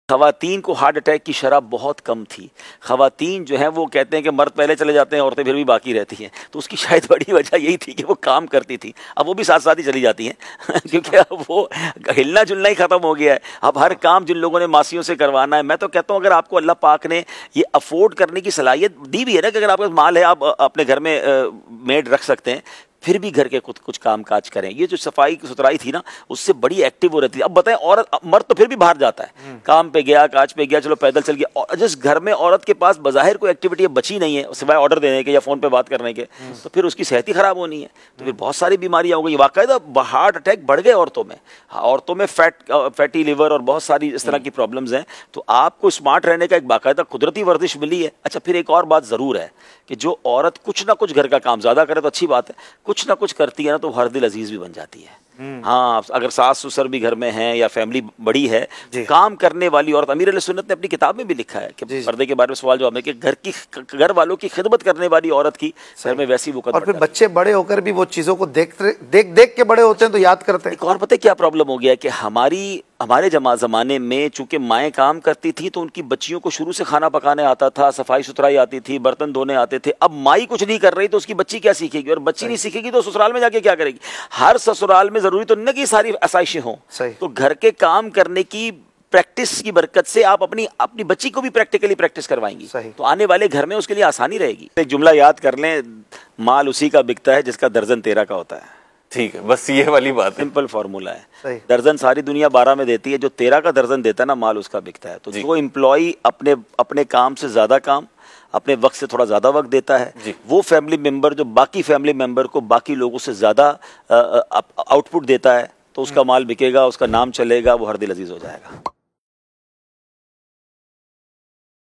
ख़वातीन को heart attack की शरह बहुत कम थी। ख़वातीन जो हैं वो कहते हैं कि मर्द पहले चले जाते हैं, औरतें फिर भी बाकी रहती हैं। तो उसकी शायद बड़ी वजह यही थी कि वो काम करती थी। अब वो भी साथ साथ ही चली जाती हैं क्योंकि अब वो हिलना जुलना ही ख़त्म हो गया है। अब हर काम जिन लोगों ने मासियों से करवाना है, मैं तो कहता हूँ अगर आपको अल्लाह पाक ने ये अफोर्ड करने की सलाहियत दी भी है ना कि अगर आपके पास माल है, आप अपने घर में मेड रख सकते हैं, फिर भी घर के कुछ काम काज करें। ये जो सफाई सुथराई थी ना, उससे बड़ी एक्टिव हो रहती थी। अब बताएं, औरत मर्द तो फिर भी बाहर जाता है, काम पे गया, काज पे गया, चलो पैदल चल गया, और जिस घर में औरत के पास बज़ाहिर कोई एक्टिविटी बची नहीं है सिवाय ऑर्डर देने के या फ़ोन पे बात करने के, तो फिर उसकी सेहत ही ख़राब होनी है। तो फिर बहुत सारी बीमारियाँ हो गई। वाक़ईदा हार्ट अटैक बढ़ गए औरतों में फैटी लिवर और बहुत सारी इस तरह की प्रॉब्लम्स हैं। तो आपको स्मार्ट रहने का एक बाकायदा कुदरती वर्जिश मिली है। अच्छा, फिर एक और बात ज़रूर है कि जो औरत कुछ ना कुछ घर का काम ज़्यादा करे तो अच्छी बात है, कुछ ना कुछ करती है ना तो हर दिल अजीज भी बन जाती है। हाँ, अगर सास ससुर भी घर में हैं या फैमिली बड़ी है, काम करने वाली औरत, अमीर अहले सुन्नत ने अपनी किताब में भी लिखा है कि पर्दे के बारे में सवाल जवाब है कि घर वालों की खिदमत करने वाली औरत की घर में वैसी वक़्त। और फिर बच्चे बड़े होकर भी वो चीज़ों को देख के बड़े होते हैं तो याद करते हैं। एक और पता है क्या प्रॉब्लम हो गया है कि हमारे ज़माने में चूंकि माएँ काम करती थी तो उनकी बच्चियों को शुरू से खाना पकाने आता था, सफाई सुथराई आती थी, बर्तन धोने आते थे। अब माई कुछ नहीं कर रही तो उसकी बच्ची क्या सीखेगी, और बच्ची नहीं सीखेगी तो ससुराल में जाके क्या करेगी। हर ससुराल में जरूरी तो नहीं कि सारी आसाइशें हों, तो घर के काम करने की प्रैक्टिस की बरकत से आप अपनी बच्ची को भी प्रैक्टिकली प्रैक्टिस करवाएंगी तो आने वाले घर में उसके लिए आसानी रहेगी। एक जुमला याद कर लें, माल उसी का बिकता है जिसका दर्जन 13 का होता है। ठीक है, बस ये वाली बात है, सिंपल फार्मूला है। दर्जन सारी दुनिया 12 में देती है, जो 13 का दर्जन देता है ना, माल उसका बिकता है। तो जो एम्प्लॉई अपने काम से ज्यादा काम, अपने वक्त से थोड़ा ज्यादा वक्त देता है, वो फैमिली मेंबर जो बाकी फैमिली मेंबर को बाकी लोगों से ज्यादा आउटपुट देता है, तो उसका माल बिकेगा, उसका नाम चलेगा, वो हर दिल अजीज हो जाएगा।